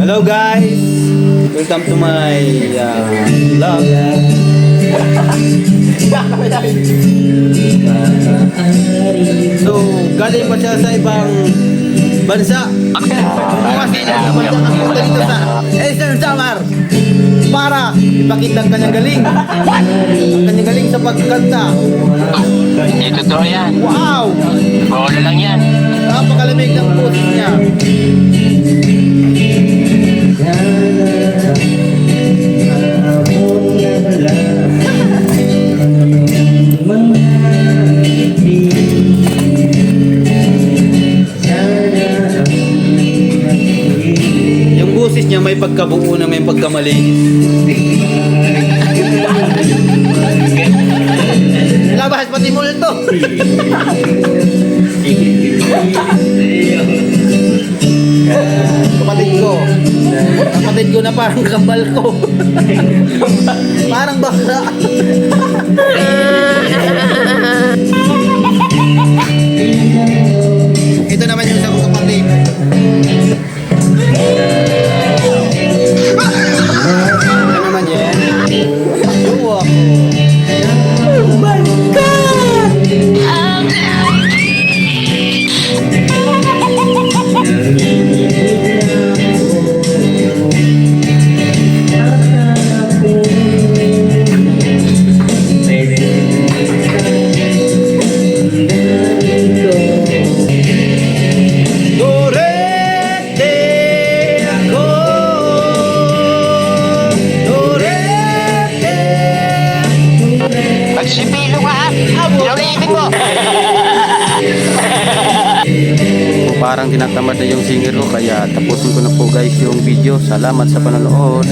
Hello guys, welcome to my vlog. So, galing pa siya sa ibang bansa. Kasi nagpunta dito sa Eastern Samar para ipakita ang kanyang galing. Ang kanyang galing sa pagkanta. Hindi totoo yan. Wow! Bola lang yan. Napakalamig ng boses niya. Yung boses niya may pagkabuo na may pagkamalinis. Labas pati multo. Kapatid ko na parang kabal ko. Parang bakla. Ito naman yung isang kapatid. Ito naman yan. Yuwa ko. Oh my God! Magsipilo ka ha. Pinaulitin mo. Parang tinatamad na yung singer ko kaya tapusin ko na po guys yung video. Salamat sa panonood.